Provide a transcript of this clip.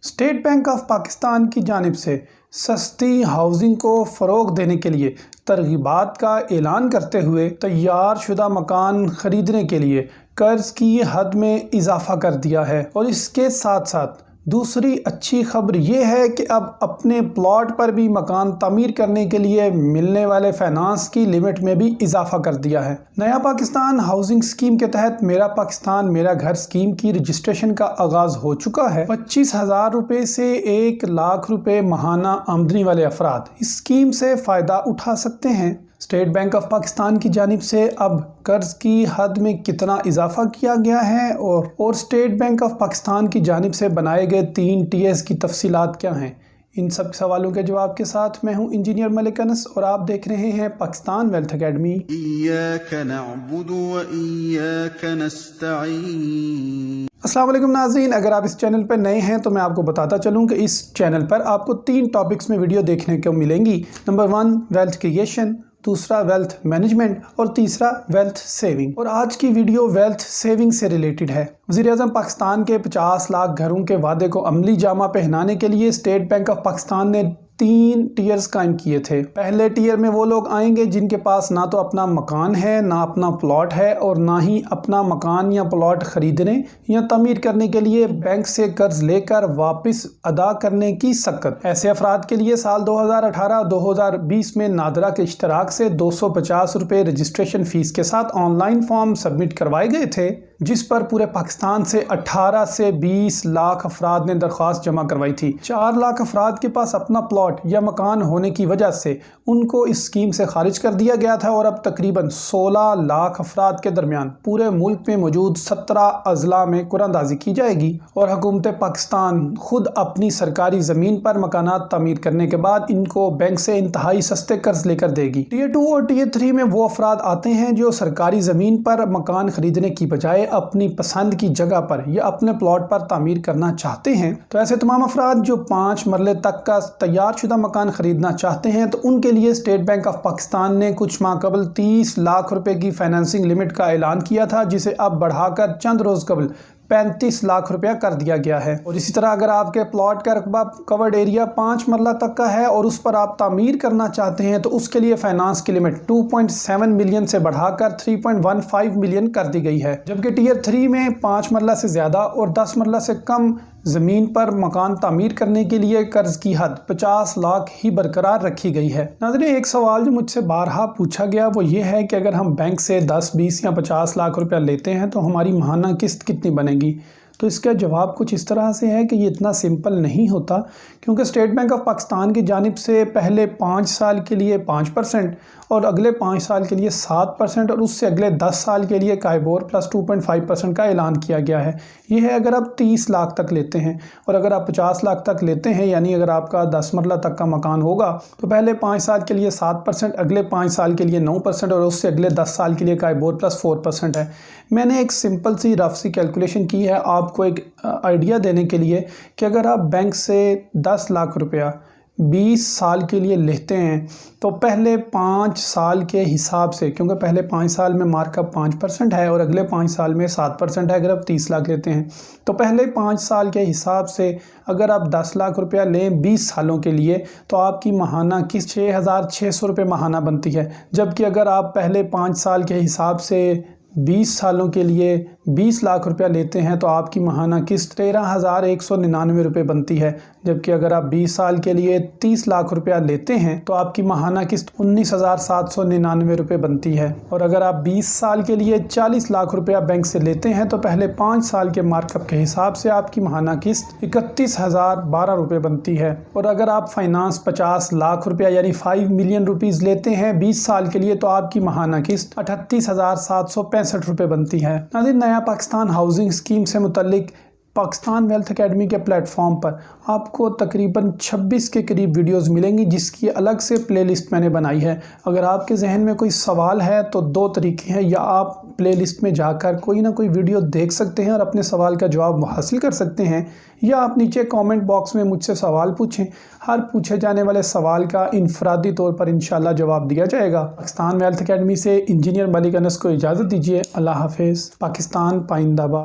State bank of Pakistan की जानिब से सस्ती हाउसिंग को फ़रोग़ देने के लिए तरग़ीबात का ऐलान करते हुए तैयार शुदा मकान ख़रीदने के लिए कर्ज़ की हद में इजाफ़ा कर दिया है। और इसके साथ साथ दूसरी अच्छी खबर यह है कि अब अपने प्लॉट पर भी मकान तामीर करने के लिए मिलने वाले फाइनेंस की लिमिट में भी इजाफा कर दिया है। नया पाकिस्तान हाउसिंग स्कीम के तहत मेरा पाकिस्तान मेरा घर स्कीम की रजिस्ट्रेशन का आगाज़ हो चुका है। 25,000 रुपये से 1 लाख रुपये माहाना आमदनी वाले अफराद इस स्कीम से फ़ायदा उठा सकते हैं। स्टेट बैंक ऑफ पाकिस्तान की जानिब से अब कर्ज़ की हद में कितना इजाफा किया गया है और स्टेट बैंक ऑफ पाकिस्तान की जानिब से बनाए गए 3 टीएस की तफसीलात क्या हैं, इन सब सवालों के जवाब के साथ मैं हूं इंजीनियर मलिक अनस और आप देख रहे हैं पाकिस्तान वेल्थ अकेडमी। अस्सलाम वालेकुम नाज़रीन, अगर आप इस चैनल पर नए हैं तो मैं आपको बताता चलूं कि इस चैनल पर आपको 3 टॉपिक्स में वीडियो देखने को मिलेंगी। नंबर 1 वेल्थ क्रिएशन, दूसरा वेल्थ मैनेजमेंट और तीसरा वेल्थ सेविंग। और आज की वीडियो वेल्थ सेविंग से रिलेटेड है। वज़ीर-ए-आज़म पाकिस्तान के 50 लाख घरों के वादे को अमली जामा पहनाने के लिए स्टेट बैंक ऑफ पाकिस्तान ने 3 टीयर्स कायम किए थे। पहले टीयर में वो लोग आएंगे जिनके पास ना तो अपना मकान है, ना अपना प्लॉट है और ना ही अपना मकान या प्लॉट खरीदने या तमीर करने के लिए बैंक से कर्ज लेकर वापस अदा करने की सकत। ऐसे अफराद के लिए साल 2018-2020 में नादरा के इश्तराक से 250 रुपये रजिस्ट्रेशन फ़ीस के साथ ऑनलाइन फॉर्म सबमिट करवाए गए थे, जिस पर पूरे पाकिस्तान से 18 से 20 लाख अफराद ने दरख्वास्त जमा करवाई थी। 4 लाख अफराद के पास अपना प्लॉट या मकान होने की वजह से उनको इस स्कीम से खारिज कर दिया गया था और अब तकरीबन 16 लाख अफराद के दरमियान पूरे मुल्क में मौजूद 17 अजला में कुरानदाजी की जाएगी और हुकूमत पाकिस्तान खुद अपनी सरकारी ज़मीन पर मकानात तामीर करने के बाद इनको बैंक से इंतहाई सस्ते कर्ज लेकर देगी। टीयर 2 और टीयर 3 में वो अफराद आते हैं जो सरकारी ज़मीन पर मकान खरीदने की बजाय अपनी पसंद की जगह पर या अपने प्लॉट पर तामीर करना चाहते हैं। तो ऐसे तमाम अफराद जो 5 मरले तक का तैयार शुदा मकान खरीदना चाहते हैं तो उनके लिए स्टेट बैंक ऑफ पाकिस्तान ने कुछ माह कबल 30 लाख रुपए की फाइनेंसिंग लिमिट का ऐलान किया था, जिसे अब बढ़ाकर चंद रोज कबल 35 लाख रुपया कर दिया गया है। और इसी तरह अगर आपके प्लॉट का रकबा कवर्ड एरिया 5 मरला तक का है और उस पर आप तामीर करना चाहते हैं तो उसके लिए फाइनेंस की लिमिट 2.7 मिलियन से बढ़ाकर 3.15 मिलियन कर दी गई है। जबकि टीयर 3 में 5 मरला से ज़्यादा और 10 मरला से कम ज़मीन पर मकान तामीर करने के लिए कर्ज की हद 50 लाख ही बरकरार रखी गई है। नाज़रीन, एक सवाल जो मुझसे बारहा पूछा गया वो ये है कि अगर हम बैंक से 10, 20 या 50 लाख रुपया लेते हैं तो हमारी माहाना किस्त कितनी बनेगी। तो इसका जवाब कुछ इस तरह से है कि ये इतना सिंपल नहीं होता, क्योंकि स्टेट बैंक ऑफ पाकिस्तान की जानिब से पहले 5 साल के लिए 5% और अगले 5 साल के लिए 7% और उससे अगले 10 साल के लिए काइबोर प्लस 2.5% का ऐलान किया गया है। ये है अगर आप 30 लाख तक लेते हैं और अगर आप 50 लाख तक लेते हैं, यानी अगर आपका 10 मरला तक का मकान होगा तो पहले 5 साल के लिए 7%, अगले 5 साल के लिए 9% और उससे अगले 10 साल के लिए काइबोर प्लस 4% है। मैंने एक सिंपल सी रफ सी कैलकुलेशन की है आपको एक आइडिया देने के लिए कि अगर आप बैंक से 10 लाख रुपया 20 साल के लिए लेते हैं तो पहले 5 साल के हिसाब से, क्योंकि पहले 5 साल में मार्कअप 5% है और अगले 5 साल में 7% है, अगर आप 30 लाख लेते हैं तो पहले 5 साल के हिसाब से अगर आप 10 लाख रुपया लें 20 सालों के लिए तो आपकी माहाना किस्त 6,600 रुपये माहाना बनती है। जबकि अगर आप पहले 5 साल के हिसाब से 20 सालों के लिए 20 लाख रुपया लेते हैं तो आपकी माहाना किस्त 13,199 रुपये बनती है। जबकि अगर आप 20 साल के लिए 30 लाख रुपया लेते हैं तो आपकी माहाना किस्त 19,799 रुपये बनती है। और अगर आप 20 साल के लिए 40 लाख रुपया बैंक से लेते हैं तो पहले 5 साल के मार्कअप के हिसाब से आपकी माहाना किस्त 31,012 रुपये बनती है। और अगर आप फाइनेंस 50 लाख रुपया यानी 5 मिलियन रुपीज़ लेते हैं 20 साल के लिए तो आपकी माहाना किस्त 38,765 रुपये बनती है। नाज़रीन, नया पाकिस्तान हाउसिंग स्कीम से मुतल्लिक पाकिस्तान वेल्थ अकेडमी के प्लेटफॉर्म पर आपको तकरीबन 26 के करीब वीडियोस मिलेंगी, जिसकी अलग से प्लेलिस्ट मैंने बनाई है। अगर आपके जहन में कोई सवाल है तो 2 तरीके हैं, या आप प्लेलिस्ट में जाकर कोई ना कोई वीडियो देख सकते हैं और अपने सवाल का जवाब हासिल कर सकते हैं, या आप नीचे कमेंट बॉक्स में मुझसे सवाल पूछें। हर पूछे जाने वाले सवाल का इनफरादी तौर पर इंशाल्लाह जवाब दिया जाएगा। पाकिस्तान वेल्थ अकेडमी से इंजीनियर मलिक अनस को इजाज़त दीजिए। अल्लाह हाफिज़। पाकिस्तान पाइंदाबाद।